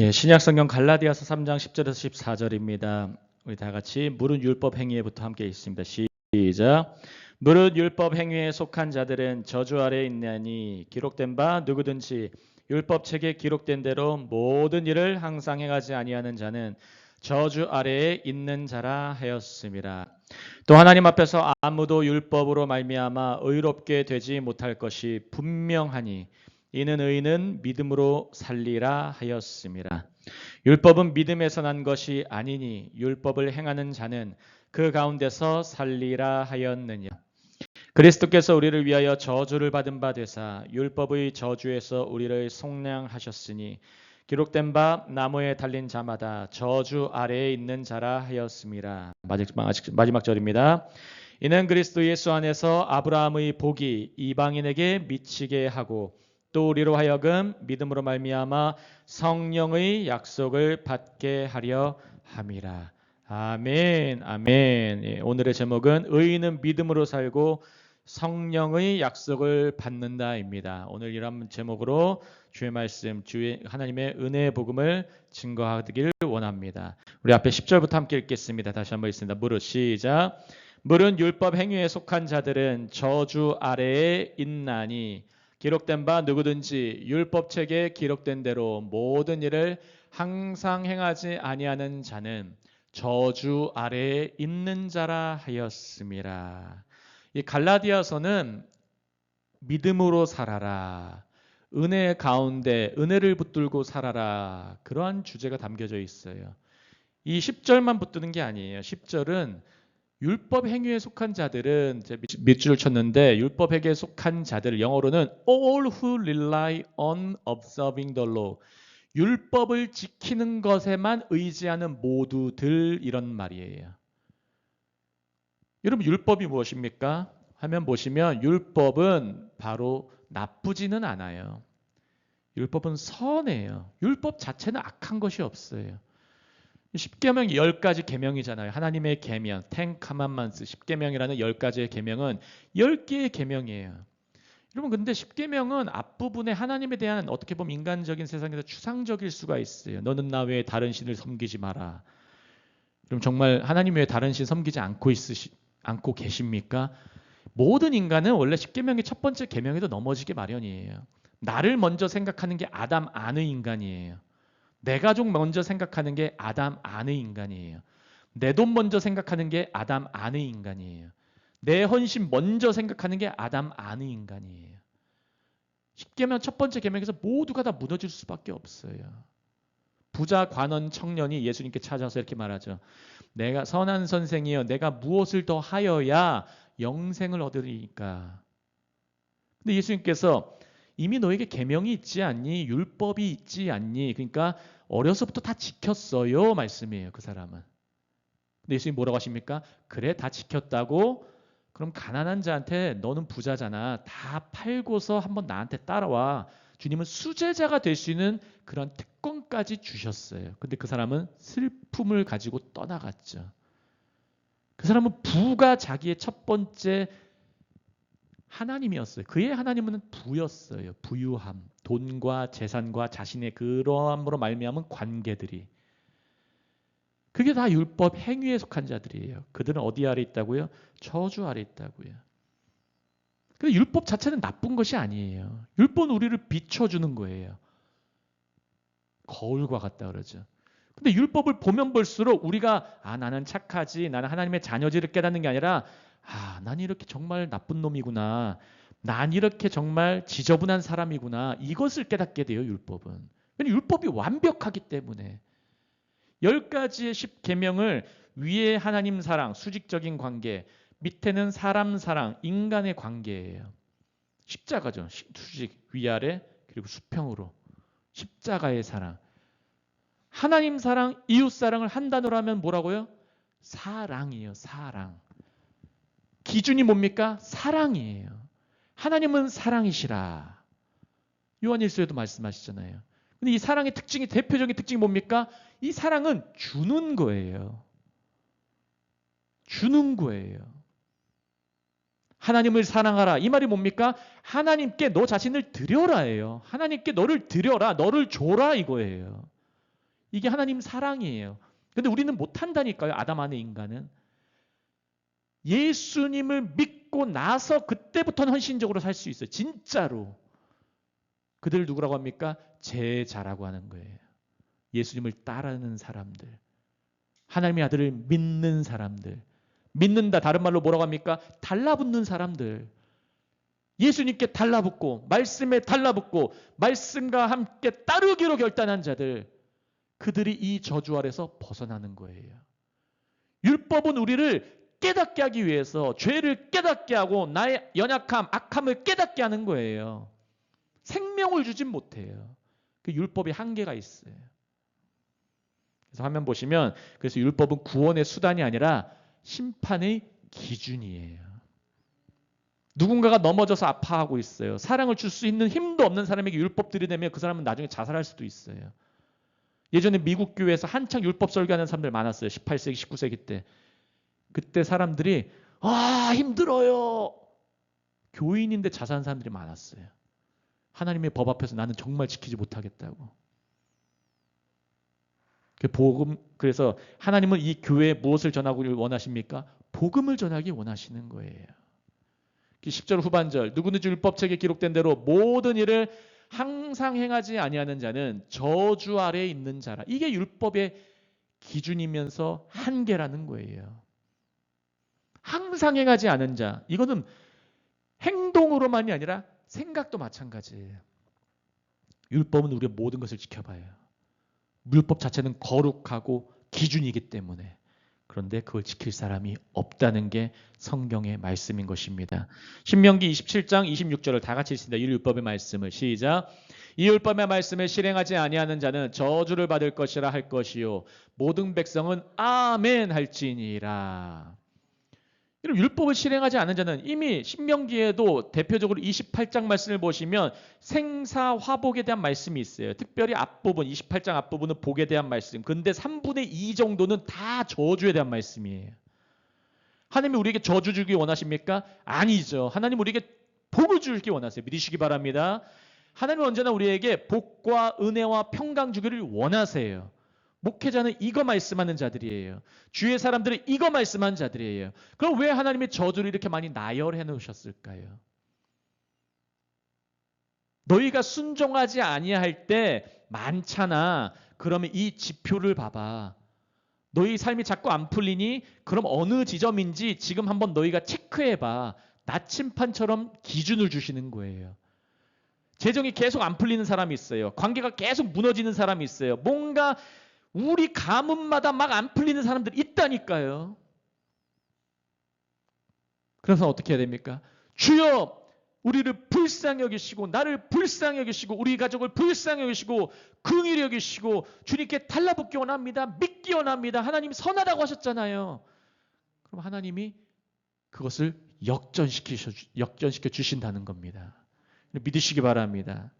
예, 신약 성경 갈라디아서 3장 10절에서 14절입니다. 우리 다 같이 무릇 율법 행위에부터 함께 있습니다. 시작. 무릇 율법 행위에 속한 자들은 저주 아래에 있나니 기록된 바 누구든지 율법 책에 기록된 대로 모든 일을 항상 행하지 아니하는 자는 저주 아래에 있는 자라 하였습니다. 또 하나님 앞에서 아무도 율법으로 말미암아 의롭게 되지 못할 것이 분명하니 이는 의인은 믿음으로 살리라 하였습니다. 율법은 믿음에서 난 것이 아니니 율법을 행하는 자는 그 가운데서 살리라 하였느냐. 그리스도께서 우리를 위하여 저주를 받은 바 되사 율법의 저주에서 우리를 속량하셨으니 기록된 바 나무에 달린 자마다 저주 아래에 있는 자라 하였습니다. 마지막 절입니다. 이는 그리스도 예수 안에서 아브라함의 복이 이방인에게 미치게 하고 또 우리로 하여금 믿음으로 말미암아 성령의 약속을 받게 하려 함이라. 아멘, 아멘. 예, 오늘의 제목은 의인은 믿음으로 살고 성령의 약속을 받는다입니다. 오늘 이런 제목으로 주의 말씀, 주의 하나님의 은혜의 복음을 증거하길 원합니다. 우리 앞에 10절부터 함께 읽겠습니다. 다시 한번 읽습니다. 무릇 시작. 무릇 율법 행위에 속한 자들은 저주 아래에 있나니 기록된 바 누구든지 율법책에 기록된 대로 모든 일을 항상 행하지 아니하는 자는 저주 아래에 있는 자라 하였습니다. 이 갈라디아서는 믿음으로 살아라, 은혜 가운데 은혜를 붙들고 살아라, 그러한 주제가 담겨져 있어요. 이 10절만 붙드는 게 아니에요. 10절은 율법 행위에 속한 자들은 밑줄을 쳤는데 율법 행위에 속한 자들, 영어로는 all who rely on observing the law, 율법을 지키는 것에만 의지하는 모두들, 이런 말이에요. 여러분, 율법이 무엇입니까? 하면 보시면 율법은 바로 나쁘지는 않아요. 율법은 선해요. 율법 자체는 악한 것이 없어요. 10계명이 10가지 계명이잖아요. 하나님의 계명, 10 commandments, 10계명이라는 10가지의 계명은 10개의 계명이에요. 여러분, 근데 10계명은 앞부분에 하나님에 대한, 어떻게 보면 인간적인 세상에서 추상적일 수가 있어요. 너는 나 외에 다른 신을 섬기지 마라. 그럼 정말 하나님 외에 다른 신 섬기지 않고 계십니까? 모든 인간은 원래 10계명의 첫 번째 계명에도 넘어지게 마련이에요. 나를 먼저 생각하는 게 아담 안의 인간이에요. 내 가족 먼저 생각하는 게 아담 안의 인간이에요. 내 돈 먼저 생각하는 게 아담 안의 인간이에요. 내 헌신 먼저 생각하는 게 아담 안의 인간이에요. 10계명 첫 번째 계명에서 모두가 다 무너질 수밖에 없어요. 부자, 관원, 청년이 예수님께 찾아서 이렇게 말하죠. 내가 선한 선생이여, 내가 무엇을 더 하여야 영생을 얻으리까? 근데 예수님께서 이미 너에게 계명이 있지 않니? 율법이 있지 않니? 그러니까 어려서부터 다 지켰어요 말씀이에요. 그 사람은. 근데 예수님 뭐라고 하십니까? 그래, 다 지켰다고? 그럼 가난한 자한테 너는 부자잖아, 다 팔고서 한번 나한테 따라와. 주님은 수제자가 될 수 있는 그런 특권까지 주셨어요. 근데 그 사람은 슬픔을 가지고 떠나갔죠. 그 사람은 부가 자기의 첫 번째 하나님이었어요. 그의 하나님은 부였어요. 부유함, 돈과 재산과 자신의 그러함으로 말미암은 관계들이. 그게 다 율법 행위에 속한 자들이에요. 그들은 어디 아래 있다고요? 저주 아래 있다고요. 근데 율법 자체는 나쁜 것이 아니에요. 율법은 우리를 비춰주는 거예요. 거울과 같다 그러죠. 근데 율법을 보면 볼수록 우리가 나는 착하지, 나는 하나님의 자녀지를 깨닫는 게 아니라 난 이렇게 정말 나쁜 놈이구나, 난 이렇게 정말 지저분한 사람이구나, 이것을 깨닫게 돼요. 율법은. 율법이 완벽하기 때문에. 10가지의 10계명을 위에 하나님 사랑, 수직적인 관계, 밑에는 사람 사랑, 인간의 관계예요. 십자가죠. 수직, 위아래, 그리고 수평으로. 십자가의 사랑. 하나님 사랑, 이웃 사랑을 한 단어로 하면 뭐라고요? 사랑이에요. 사랑. 기준이 뭡니까? 사랑이에요. 하나님은 사랑이시라. 요한일서에도 말씀하시잖아요. 근데 이 사랑의 특징이, 대표적인 특징이 뭡니까? 이 사랑은 주는 거예요. 주는 거예요. 하나님을 사랑하라. 이 말이 뭡니까? 하나님께 너 자신을 드려라예요. 하나님께 너를 드려라. 너를 줘라 이거예요. 이게 하나님 사랑이에요. 근데 우리는 못한다니까요. 아담 안의 인간은. 예수님을 믿고 나서 그때부터는 헌신적으로 살 수 있어요. 진짜로. 그들 누구라고 합니까? 제자라고 하는 거예요. 예수님을 따르는 사람들. 하나님의 아들을 믿는 사람들. 믿는다 다른 말로 뭐라고 합니까? 달라붙는 사람들. 예수님께 달라붙고 말씀에 달라붙고 말씀과 함께 따르기로 결단한 자들. 그들이 이 저주 아래서 벗어나는 거예요. 율법은 우리를 깨닫게 하기 위해서 죄를 깨닫게 하고 나의 연약함, 악함을 깨닫게 하는 거예요. 생명을 주진 못해요. 그 율법에 한계가 있어요. 그래서 화면 보시면 그래서 율법은 구원의 수단이 아니라 심판의 기준이에요. 누군가가 넘어져서 아파하고 있어요. 사랑을 줄 수 있는 힘도 없는 사람에게 율법 들이대면 그 사람은 나중에 자살할 수도 있어요. 예전에 미국 교회에서 한창 율법 설교하는 사람들 많았어요. 18세기, 19세기 때. 그때 사람들이 힘들어요. 교인인데 자살한 사람들이 많았어요. 하나님의 법 앞에서 나는 정말 지키지 못하겠다고. 그래서 하나님은 이 교회에 무엇을 전하기를 원하십니까? 복음을 전하기 원하시는 거예요. 10절 후반절 누구든지 율법책에 기록된 대로 모든 일을 항상 행하지 아니하는 자는 저주 아래에 있는 자라. 이게 율법의 기준이면서 한계라는 거예요. 항상 행하지 않은 자. 이거는 행동으로만이 아니라 생각도 마찬가지예요. 율법은 우리의 모든 것을 지켜봐요. 율법 자체는 거룩하고 기준이기 때문에. 그런데 그걸 지킬 사람이 없다는 게 성경의 말씀인 것입니다. 신명기 27장 26절을 다 같이 읽습니다. 이 율법의 말씀을 시작. 이 율법의 말씀을 실행하지 아니하는 자는 저주를 받을 것이라 할 것이요 모든 백성은 아멘 할지니라. 이런 율법을 실행하지 않는 자는 이미 신명기에도 대표적으로 28장 말씀을 보시면 생사화복에 대한 말씀이 있어요. 특별히 앞부분 28장 앞부분은 복에 대한 말씀. 근데 3분의 2 정도는 다 저주에 대한 말씀이에요. 하나님이 우리에게 저주 주기 원하십니까? 아니죠. 하나님 우리에게 복을 주기 원하세요. 믿으시기 바랍니다. 하나님은 언제나 우리에게 복과 은혜와 평강 주기를 원하세요. 목회자는 이거 말씀하는 자들이에요. 주의 사람들은 이거 말씀하는 자들이에요. 그럼 왜 하나님이 저주를 이렇게 많이 나열해 놓으셨을까요? 너희가 순종하지 아니할 때 많잖아. 그러면 이 지표를 봐봐. 너희 삶이 자꾸 안 풀리니 그럼 어느 지점인지 지금 한번 너희가 체크해봐. 나침판처럼 기준을 주시는 거예요. 재정이 계속 안 풀리는 사람이 있어요. 관계가 계속 무너지는 사람이 있어요. 뭔가 우리 가문마다 막 안 풀리는 사람들이 있다니까요. 그래서 어떻게 해야 됩니까? 주여 우리를 불쌍히 여기시고 나를 불쌍히 여기시고 우리 가족을 불쌍히 여기시고 긍휼히 여기시고 주님께 달라붙기 원합니다. 믿기 원합니다. 하나님 선하다고 하셨잖아요. 그럼 하나님이 그것을 역전시켜 주신다는 겁니다. 믿으시기 바랍니다.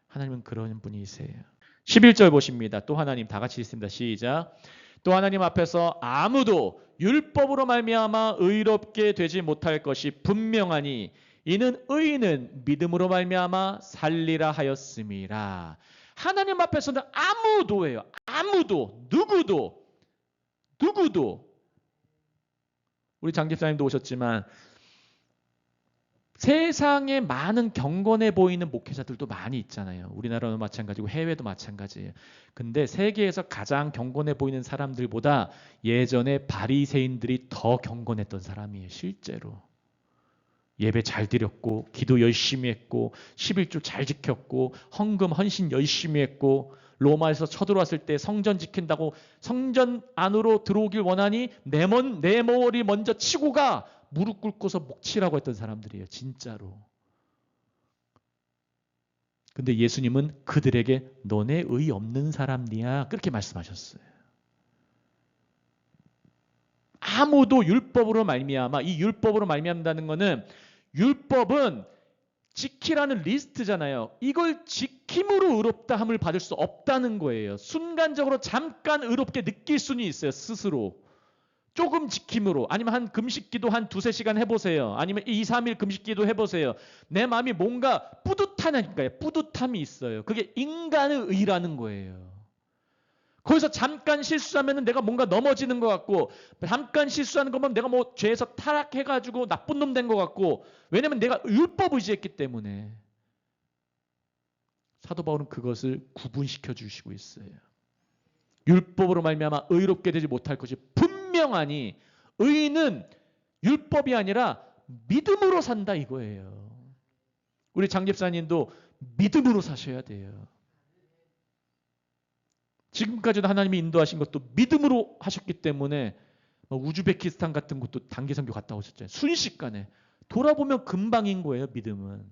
하나님은 그런 분이세요. 11절 보십니다. 또 하나님 다 같이 읽습니다. 시작. 또 하나님 앞에서 아무도 율법으로 말미암아 의롭게 되지 못할 것이 분명하니 이는 의인은 믿음으로 말미암아 살리라 하였음이라. 하나님 앞에서는 아무도예요. 아무도 누구도 우리 장 집사님도 오셨지만 세상에 많은 경건해 보이는 목회자들도 많이 있잖아요. 우리나라도 마찬가지고 해외도 마찬가지예요. 근데 세계에서 가장 경건해 보이는 사람들보다 예전에 바리새인들이 더 경건했던 사람이에요. 실제로. 예배 잘 드렸고 기도 열심히 했고 11조 잘 지켰고 헌금 헌신 열심히 했고 로마에서 쳐들어왔을 때 성전 지킨다고 성전 안으로 들어오길 원하니 내 머리 먼저 치고 가. 무릎 꿇고서 목치라고 했던 사람들이에요. 진짜로. 근데 예수님은 그들에게 너네 의 없는 사람이야. 그렇게 말씀하셨어요. 아무도 율법으로 말미암아 이 율법으로 말미암다는 거는 율법은 지키라는 리스트잖아요. 이걸 지킴으로 의롭다함을 받을 수 없다는 거예요. 순간적으로 잠깐 의롭게 느낄 수는 있어요. 스스로. 조금 지킴으로 아니면 한 금식기도 한 2-3시간 해보세요. 아니면 2-3일 금식기도 해보세요. 내 마음이 뭔가 뿌듯하니까요. 뿌듯함이 있어요. 그게 인간의 의라는 거예요. 거기서 잠깐 실수하면 내가 뭔가 넘어지는 것 같고, 잠깐 실수하는 거 보면 내가 뭐 죄에서 타락해가지고 나쁜 놈 된 것 같고, 왜냐면 내가 율법 의지했기 때문에. 사도 바울은 그것을 구분시켜 주시고 있어요. 율법으로 말미암아 의롭게 되지 못할 것이 분명하니 의인은 율법이 아니라 믿음으로 산다 이거예요. 우리 장 집사님도 믿음으로 사셔야 돼요. 지금까지도 하나님이 인도하신 것도 믿음으로 하셨기 때문에 우즈베키스탄 같은 곳도 단기 선교 갔다 오셨잖아요. 순식간에. 돌아보면 금방인 거예요. 믿음은.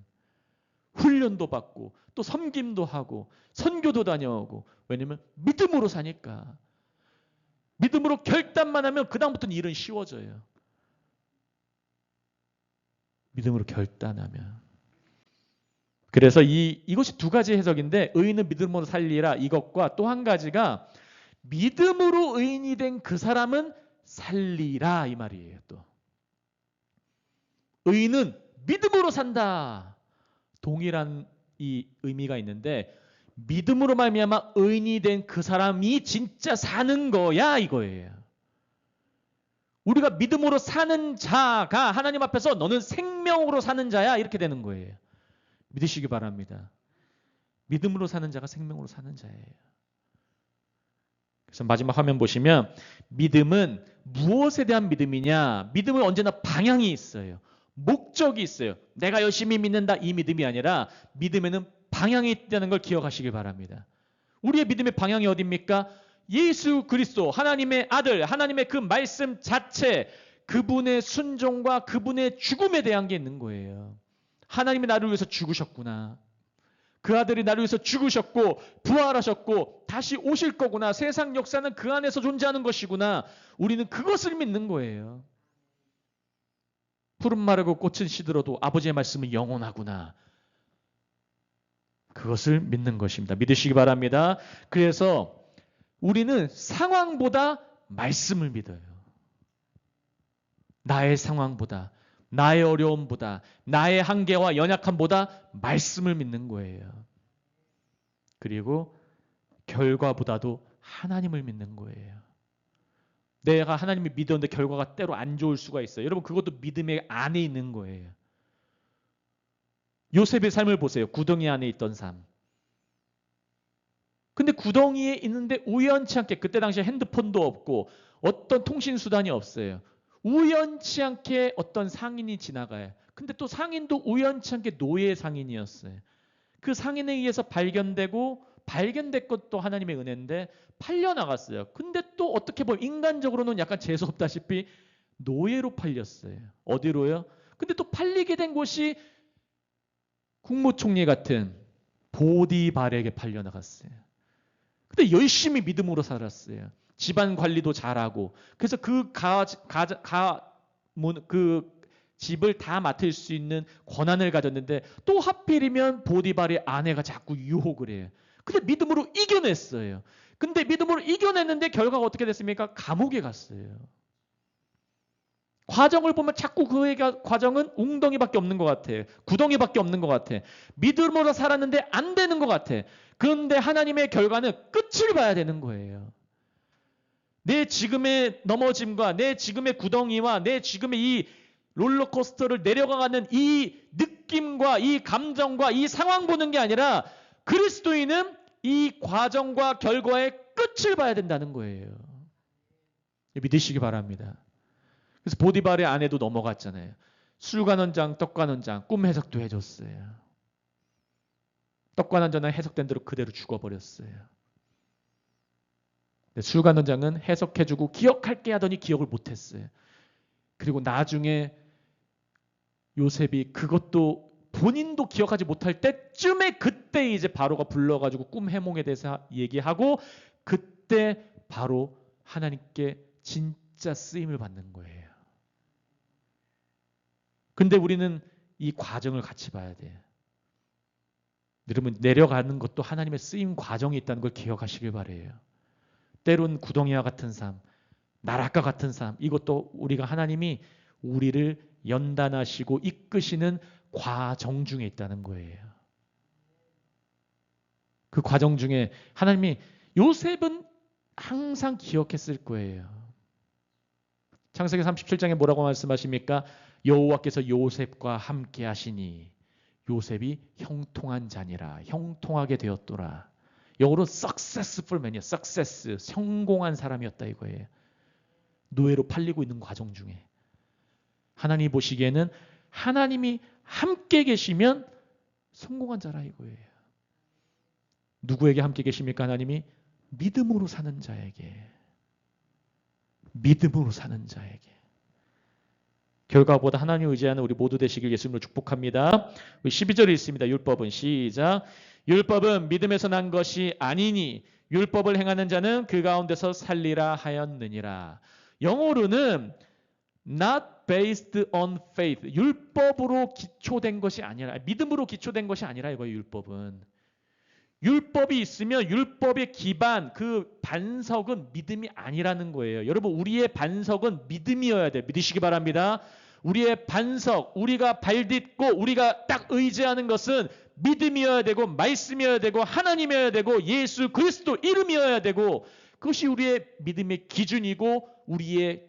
훈련도 받고 또 섬김도 하고 선교도 다녀오고. 왜냐면 믿음으로 사니까. 믿음으로 결단만 하면 그 다음부터는 일은 쉬워져요. 믿음으로 결단하면. 그래서 이것이 두 가지 해석인데, 의인은 믿음으로 살리라 이것과 또 한 가지가 믿음으로 의인이 된 그 사람은 살리라 이 말이에요. 또 의인은 믿음으로 산다. 동일한 이 의미가 있는데, 믿음으로 말미암아 의인이 된 그 사람이 진짜 사는 거야 이거예요. 우리가 믿음으로 사는 자가 하나님 앞에서 너는 생명으로 사는 자야 이렇게 되는 거예요. 믿으시기 바랍니다. 믿음으로 사는 자가 생명으로 사는 자예요. 그래서 마지막 화면 보시면 믿음은 무엇에 대한 믿음이냐? 믿음은 언제나 방향이 있어요. 목적이 있어요. 내가 열심히 믿는다 이 믿음이 아니라 믿음에는 방향이 있다는 걸 기억하시기 바랍니다. 우리의 믿음의 방향이 어디입니까? 예수 그리스도 하나님의 아들, 하나님의 그 말씀 자체, 그분의 순종과 그분의 죽음에 대한 게 있는 거예요. 하나님이 나를 위해서 죽으셨구나. 그 아들이 나를 위해서 죽으셨고 부활하셨고 다시 오실 거구나. 세상 역사는 그 안에서 존재하는 것이구나. 우리는 그것을 믿는 거예요. 푸른 마르고 꽃은 시들어도 아버지의 말씀은 영원하구나. 그것을 믿는 것입니다. 믿으시기 바랍니다. 그래서 우리는 상황보다 말씀을 믿어요. 나의 상황보다, 나의 어려움보다, 나의 한계와 연약함보다 말씀을 믿는 거예요. 그리고 결과보다도 하나님을 믿는 거예요. 내가 하나님을 믿었는데 결과가 때로 안 좋을 수가 있어요. 여러분 그것도 믿음의 안에 있는 거예요. 요셉의 삶을 보세요. 구덩이 안에 있던 삶. 근데 구덩이에 있는데 우연치 않게, 그때 당시에 핸드폰도 없고 어떤 통신수단이 없어요. 우연치 않게 어떤 상인이 지나가요. 근데 또 상인도 우연치 않게 노예 상인이었어요. 그 상인에 의해서 발견된 것도 하나님의 은혜인데 팔려나갔어요. 근데 또 어떻게 보면 인간적으로는 약간 재수없다시피 노예로 팔렸어요. 어디로요? 근데 또 팔리게 된 곳이 국무총리 같은 보디발에게 팔려나갔어요. 근데 열심히 믿음으로 살았어요. 집안 관리도 잘하고. 그래서 그 집을 다 맡을 수 있는 권한을 가졌는데 또 하필이면 보디발의 아내가 자꾸 유혹을 해요. 근데 믿음으로 이겨냈어요. 근데 믿음으로 이겨냈는데 결과가 어떻게 됐습니까? 감옥에 갔어요. 과정을 보면 자꾸 그의 과정은 웅덩이밖에 없는 것 같아. 구덩이밖에 없는 것 같아. 믿음으로 살았는데 안 되는 것 같아. 그런데 하나님의 결과는 끝을 봐야 되는 거예요. 내 지금의 넘어짐과 내 지금의 구덩이와 내 지금의 이 롤러코스터를 내려가는 이 느낌과 이 감정과 이 상황 보는 게 아니라 그리스도인은 이 과정과 결과의 끝을 봐야 된다는 거예요. 믿으시기 바랍니다. 그래서 보디발의 아내도 넘어갔잖아요. 술관원장, 떡관원장 꿈 해석도 해줬어요. 떡관원장은 해석된 대로 그대로 죽어버렸어요. 술관원장은 해석해주고 기억할게 하더니 기억을 못했어요. 그리고 나중에 요셉이 그것도 본인도 기억하지 못할 때쯤에 그때 이제 바로가 불러가지고 꿈 해몽에 대해서 얘기하고 그때 바로 하나님께 진짜 쓰임을 받는 거예요. 근데 우리는 이 과정을 같이 봐야 돼요. 여러분 내려가는 것도 하나님의 쓰임 과정이 있다는 걸 기억하시길 바라요. 때론 구덩이와 같은 삶, 나락과 같은 삶, 이것도 우리가 하나님이 우리를 연단하시고 이끄시는 과정 중에 있다는 거예요. 그 과정 중에 하나님이 요셉은 항상 기억했을 거예요. 창세기 37장에 뭐라고 말씀하십니까? 여호와께서 요셉과 함께 하시니 요셉이 형통한 자니라. 형통하게 되었더라. 영어로 successful man이에요. success, 성공한 사람이었다 이거예요. 노예로 팔리고 있는 과정 중에. 하나님이 보시기에는 하나님이 함께 계시면 성공한 자라 이거예요. 누구에게 함께 계십니까? 하나님이 믿음으로 사는 자에게. 믿음으로 사는 자에게. 결과보다 하나님을 의지하는 우리 모두 되시길 예수님으로 축복합니다. 12절에 있습니다. 율법은 시작. 율법은 믿음에서 난 것이 아니니 율법을 행하는 자는 그 가운데서 살리라 하였느니라. 영어로는 not based on faith. 율법으로 기초된 것이 아니라, 믿음으로 기초된 것이 아니라 이거예요. 율법은. 율법이 있으면 율법의 기반, 그 반석은 믿음이 아니라는 거예요. 여러분, 우리의 반석은 믿음이어야 돼요. 믿으시기 바랍니다. 우리의 반석, 우리가 발딛고 우리가 딱 의지하는 것은 믿음이어야 되고 말씀이어야 되고 하나님이어야 되고 예수 그리스도 이름이어야 되고 그것이 우리의 믿음의 기준이고 우리의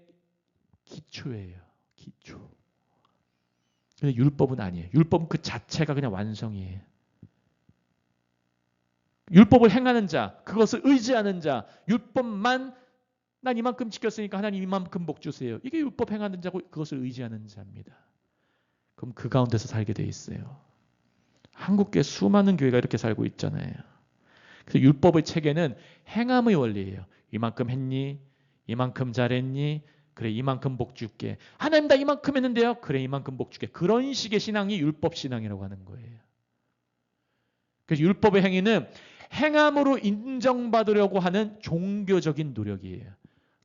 기초예요. 기초. 근데 율법은 아니에요. 율법은 그 자체가 그냥 완성이에요. 율법을 행하는 자, 그것을 의지하는 자, 율법만 난 이만큼 지켰으니까 하나님 이만큼 복 주세요. 이게 율법 행하는 자고 그것을 의지하는 자입니다. 그럼 그 가운데서 살게 돼 있어요. 한국교회 수많은 교회가 이렇게 살고 있잖아요. 그래서 율법의 체계는 행함의 원리예요. 이만큼 했니? 이만큼 잘했니? 그래 이만큼 복 줄게. 하나님 나 이만큼 했는데요. 그래 이만큼 복 줄게. 그런 식의 신앙이 율법 신앙이라고 하는 거예요. 그래서 율법의 행위는 행함으로 인정받으려고 하는 종교적인 노력이에요.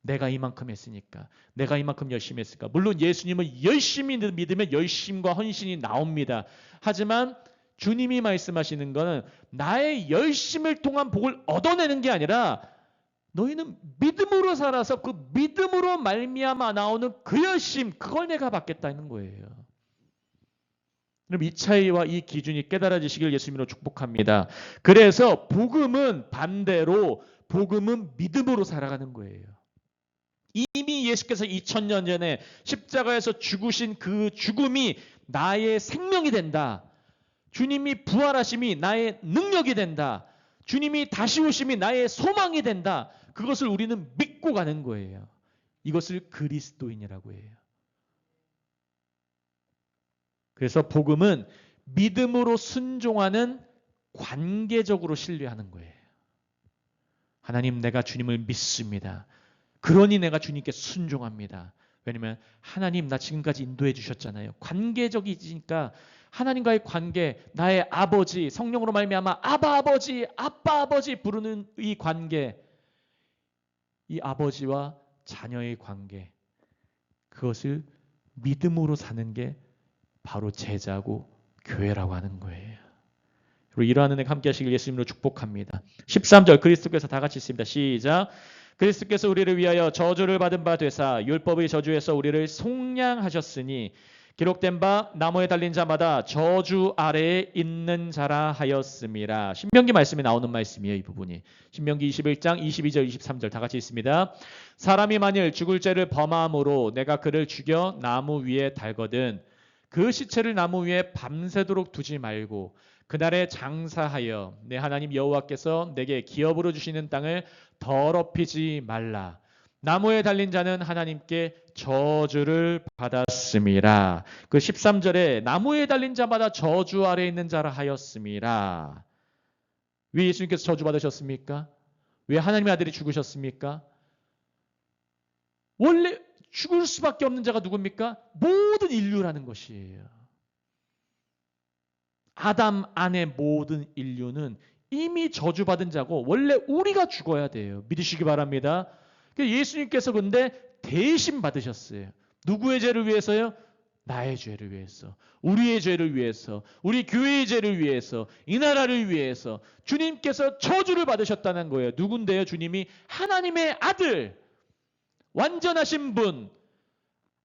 내가 이만큼 했으니까. 내가 이만큼 열심히 했으니까. 물론 예수님을 열심히 믿으면 열심과 헌신이 나옵니다. 하지만 주님이 말씀하시는 것은 나의 열심을 통한 복을 얻어내는 게 아니라 너희는 믿음으로 살아서 그 믿음으로 말미암아 나오는 그 열심, 그걸 내가 받겠다는 거예요. 그럼 이 차이와 이 기준이 깨달아지시길 예수님으로 축복합니다. 그래서 복음은 반대로 복음은 믿음으로 살아가는 거예요. 이미 예수께서 2000년 전에 십자가에서 죽으신 그 죽음이 나의 생명이 된다. 주님이 부활하심이 나의 능력이 된다. 주님이 다시 오심이 나의 소망이 된다. 그것을 우리는 믿고 가는 거예요. 이것을 그리스도인이라고 해요. 그래서 복음은 믿음으로 순종하는 관계적으로 신뢰하는 거예요. 하나님 내가 주님을 믿습니다. 그러니 내가 주님께 순종합니다. 왜냐하면 하나님 나 지금까지 인도해 주셨잖아요. 관계적이니까 하나님과의 관계, 나의 아버지, 성령으로 말미암아 아바 아버지, 아빠 아버지 부르는 이 관계, 이 아버지와 자녀의 관계, 그것을 믿음으로 사는 게 바로 제자고 교회라고 하는 거예요. 그리고 이러한 은혜가 함께 하시길 예수님으로 축복합니다. 13절 그리스도께서 다 같이 있습니다. 시작. 그리스도께서 우리를 위하여 저주를 받은 바 되사 율법의 저주에서 우리를 속량하셨으니 기록된 바 나무에 달린 자마다 저주 아래에 있는 자라 하였음이라. 신명기 말씀에 나오는 말씀이에요. 이 부분이. 신명기 21장 22절 23절 다 같이 있습니다. 사람이 만일 죽을 죄를 범함으로 내가 그를 죽여 나무 위에 달거든 그 시체를 나무 위에 밤새도록 두지 말고 그날에 장사하여 내 하나님 여호와께서 내게 기업으로 주시는 땅을 더럽히지 말라. 나무에 달린 자는 하나님께 저주를 받았음이라. 그 13절에 나무에 달린 자마다 저주 아래 있는 자라 하였음이라. 왜 예수님께서 저주 받으셨습니까? 왜 하나님의 아들이 죽으셨습니까? 원래 죽을 수밖에 없는 자가 누굽니까? 모든 인류라는 것이에요. 아담 안의 모든 인류는 이미 저주받은 자고 원래 우리가 죽어야 돼요. 믿으시기 바랍니다. 예수님께서 근데 대신 받으셨어요. 누구의 죄를 위해서요? 나의 죄를 위해서, 우리의 죄를 위해서, 우리 교회의 죄를 위해서, 이 나라를 위해서 주님께서 저주를 받으셨다는 거예요. 누군데요? 주님이 하나님의 아들, 완전하신 분,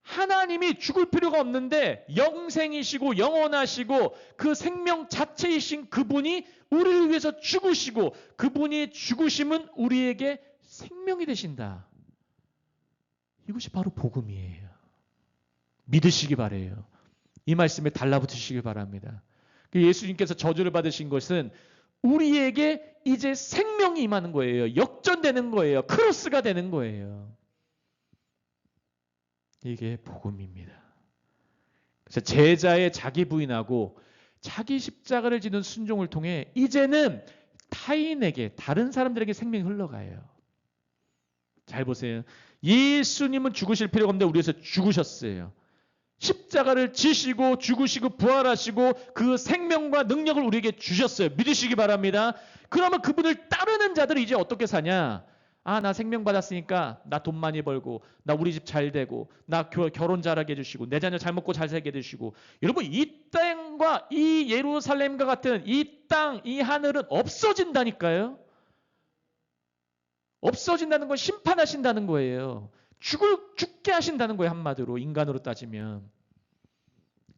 하나님이 죽을 필요가 없는데 영생이시고 영원하시고 그 생명 자체이신 그분이 우리를 위해서 죽으시고 그분이 죽으심은 우리에게 생명이 되신다. 이것이 바로 복음이에요. 믿으시기 바래요. 이 말씀에 달라붙으시기 바랍니다. 예수님께서 저주를 받으신 것은 우리에게 이제 생명이 임하는 거예요. 역전되는 거예요. 크로스가 되는 거예요. 이게 복음입니다. 그래서 제자의 자기 부인하고 자기 십자가를 지는 순종을 통해 이제는 타인에게, 다른 사람들에게 생명이 흘러가요. 잘 보세요. 예수님은 죽으실 필요가 없는데 우리 위해서 죽으셨어요. 십자가를 지시고 죽으시고 부활하시고 그 생명과 능력을 우리에게 주셨어요. 믿으시기 바랍니다. 그러면 그분을 따르는 자들이 이제 어떻게 사냐? 아, 나 생명 받았으니까 나 돈 많이 벌고, 나 우리 집 잘 되고, 나 결혼 잘하게 해주시고, 내 자녀 잘 먹고 잘 살게 해주시고. 여러분, 이 땅과 이 예루살렘과 같은 이 땅, 이 하늘은 없어진다니까요. 없어진다는 건 심판하신다는 거예요. 죽게 하신다는 거예요. 한마디로 인간으로 따지면.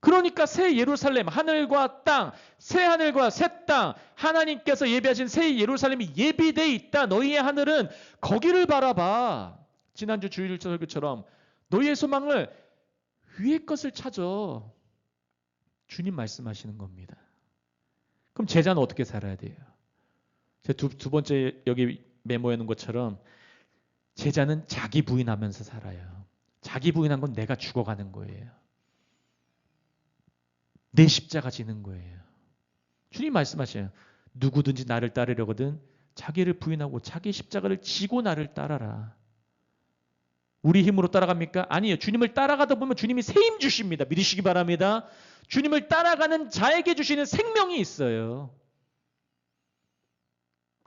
그러니까 새 예루살렘, 하늘과 땅, 새 하늘과 새 땅, 하나님께서 예비하신 새 예루살렘이 예비되어 있다. 너희의 하늘은 거기를 바라봐. 지난주 주일 설교처럼 너희의 소망을 위의 것을 찾아. 주님 말씀하시는 겁니다. 그럼 제자는 어떻게 살아야 돼요? 제 두 번째 여기 메모해 놓은 것처럼 제자는 자기 부인하면서 살아요. 자기 부인한 건 내가 죽어가는 거예요. 내 십자가 지는 거예요. 주님 말씀하셔요. 누구든지 나를 따르려거든 자기를 부인하고 자기 십자가를 지고 나를 따라라. 우리 힘으로 따라갑니까? 아니에요. 주님을 따라가다 보면 주님이 새 힘 주십니다. 믿으시기 바랍니다. 주님을 따라가는 자에게 주시는 생명이 있어요.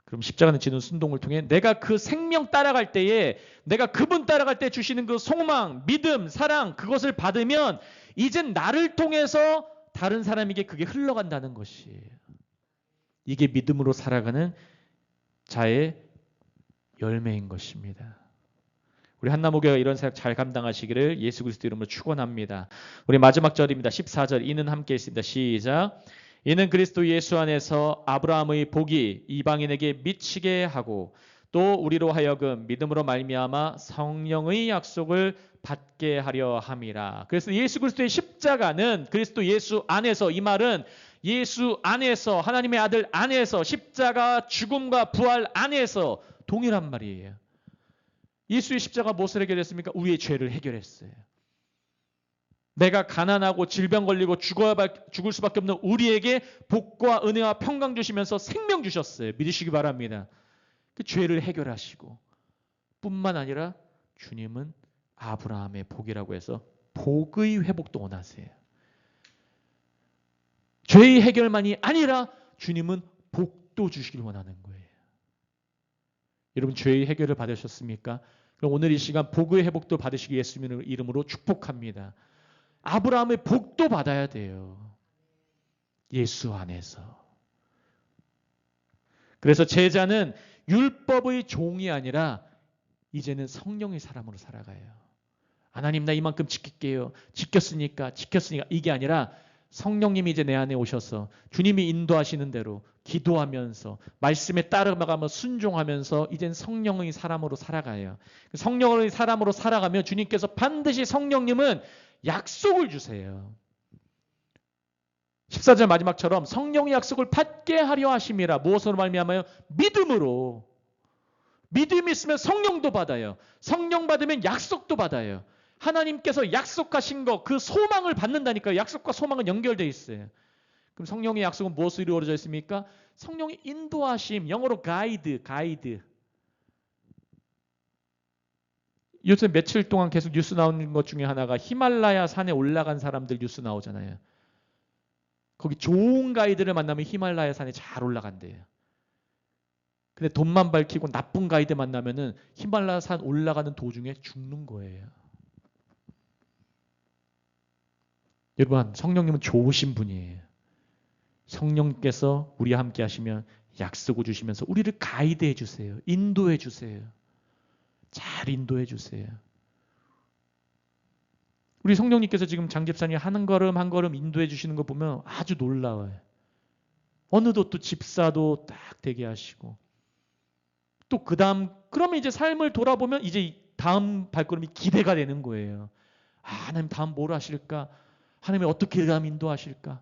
그럼 십자가는 지는 순종을 통해 내가 그 생명 따라갈 때에, 내가 그분 따라갈 때 주시는 그 소망, 믿음, 사랑, 그것을 받으면 이젠 나를 통해서 다른 사람에게 그게 흘러간다는 것이에요. 이게 믿음으로 살아가는 자의 열매인 것입니다. 우리 한나무교회가 이런 사역 잘 감당하시기를 예수 그리스도 이름으로 축원합니다. 우리 마지막 절입니다. 14절. 이는 함께 있습니다. 시작. 이는 그리스도 예수 안에서 아브라함의 복이 이방인에게 미치게 하고 또 우리로 하여금 믿음으로 말미암아 성령의 약속을 받게 하려 함이라. 그래서 예수 그리스도의 십자가는 그리스도 예수 안에서, 이 말은 예수 안에서, 하나님의 아들 안에서, 십자가 죽음과 부활 안에서 동일한 말이에요. 예수의 십자가 무엇을 해결했습니까? 우리의 죄를 해결했어요. 내가 가난하고 질병 걸리고 죽을 수밖에 없는 우리에게 복과 은혜와 평강 주시면서 생명 주셨어요. 믿으시기 바랍니다. 그 죄를 해결하시고 뿐만 아니라 주님은 아브라함의 복이라고 해서 복의 회복도 원하세요. 죄의 해결만이 아니라 주님은 복도 주시길 원하는 거예요. 여러분 죄의 해결을 받으셨습니까? 그럼 오늘 이 시간 복의 회복도 받으시기 예수님의 이름으로 축복합니다. 아브라함의 복도 받아야 돼요. 예수 안에서. 그래서 제자는 율법의 종이 아니라 이제는 성령의 사람으로 살아가요. 하나님 나 이만큼 지킬게요. 지켰으니까 이게 아니라 성령님이 이제 내 안에 오셔서 주님이 인도하시는 대로 기도하면서 말씀에 따라가며 순종하면서 이젠 성령의 사람으로 살아가요. 성령의 사람으로 살아가면 주님께서 반드시 성령님은 약속을 주세요. 14절 마지막처럼 성령의 약속을 받게 하려 하심이라. 무엇으로 말미암아요? 믿음으로. 믿음이 있으면 성령도 받아요. 성령 받으면 약속도 받아요. 하나님께서 약속하신 거, 그 소망을 받는다니까요. 약속과 소망은 연결되어 있어요. 그럼 성령의 약속은 무엇으로 이루어져 있습니까? 성령의 인도하심, 영어로 가이드. 요새 며칠 동안 계속 뉴스 나오는 것 중에 하나가 히말라야 산에 올라간 사람들 뉴스 나오잖아요. 거기 좋은 가이드를 만나면 히말라야 산에 잘 올라간대요. 근데 돈만 밝히고 나쁜 가이드 만나면은 히말라야 산 올라가는 도중에 죽는 거예요. 여러분, 성령님은 좋으신 분이에요. 성령께서 우리와 함께 하시면 약속을 주시면서 우리를 가이드해 주세요. 인도해 주세요. 잘 인도해 주세요. 우리 성령님께서 지금 장 집사님 한 걸음 한 걸음 인도해 주시는 거 보면 아주 놀라워요. 어느덧 또 집사도 딱 되게 하시고 또 그다음 그러면 이제 삶을 돌아보면 이제 다음 발걸음이 기대가 되는 거예요. 아, 하나님 다음 뭘 하실까? 하나님이 어떻게 다음 인도하실까?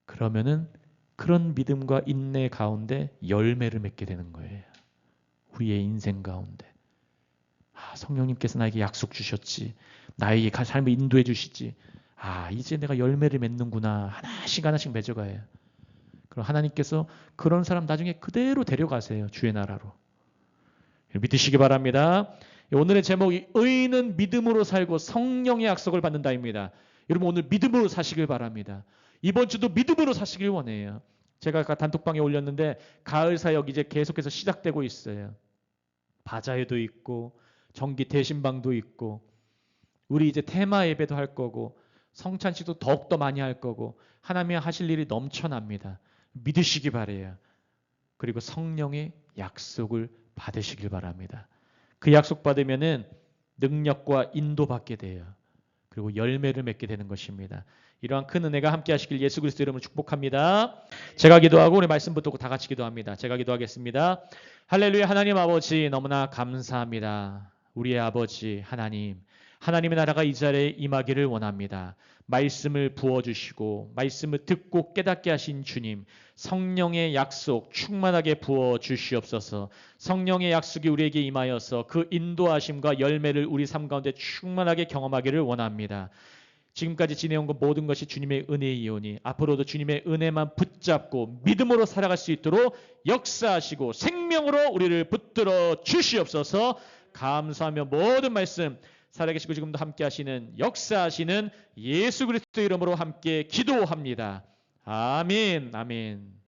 그러면은 그런 믿음과 인내 가운데 열매를 맺게 되는 거예요. 우리의 인생 가운데. 아, 성령님께서 나에게 약속 주셨지. 나에게 삶을 인도해 주시지. 아, 이제 내가 열매를 맺는구나. 하나씩 하나씩 맺어가요. 그럼 하나님께서 그런 사람 나중에 그대로 데려가세요. 주의 나라로. 믿으시기 바랍니다. 오늘의 제목이 의인은 믿음으로 살고 성령의 약속을 받는다입니다. 여러분 오늘 믿음으로 사시길 바랍니다. 이번 주도 믿음으로 사시길 원해요. 제가 아까 단톡방에 올렸는데 가을 사역 이제 계속해서 시작되고 있어요. 바자회도 있고 정기 대신방도 있고 우리 이제 테마 예배도 할 거고 성찬식도 더욱더 많이 할 거고 하나님이 하실 일이 넘쳐납니다. 믿으시기 바래요. 그리고 성령의 약속을 받으시길 바랍니다. 그 약속 받으면은 능력과 인도받게 돼요. 그리고 열매를 맺게 되는 것입니다. 이러한 큰 은혜가 함께 하시길 예수 그리스도 이름으로 축복합니다. 제가 기도하고 우리 말씀 붙들고 다 같이 기도합니다. 제가 기도하겠습니다. 할렐루야. 하나님 아버지 너무나 감사합니다. 우리의 아버지 하나님, 하나님의 나라가 이 자리에 임하기를 원합니다. 말씀을 부어주시고 말씀을 듣고 깨닫게 하신 주님, 성령의 약속 충만하게 부어주시옵소서. 성령의 약속이 우리에게 임하여서 그 인도하심과 열매를 우리 삶 가운데 충만하게 경험하기를 원합니다. 지금까지 지내온 것 모든 것이 주님의 은혜이오니 앞으로도 주님의 은혜만 붙잡고 믿음으로 살아갈 수 있도록 역사하시고 생명으로 우리를 붙들어 주시옵소서. 감사하며 모든 말씀 살아계시고 지금도 함께 하시는 역사하시는 예수 그리스도 이름으로 함께 기도합니다. 아멘. 아멘.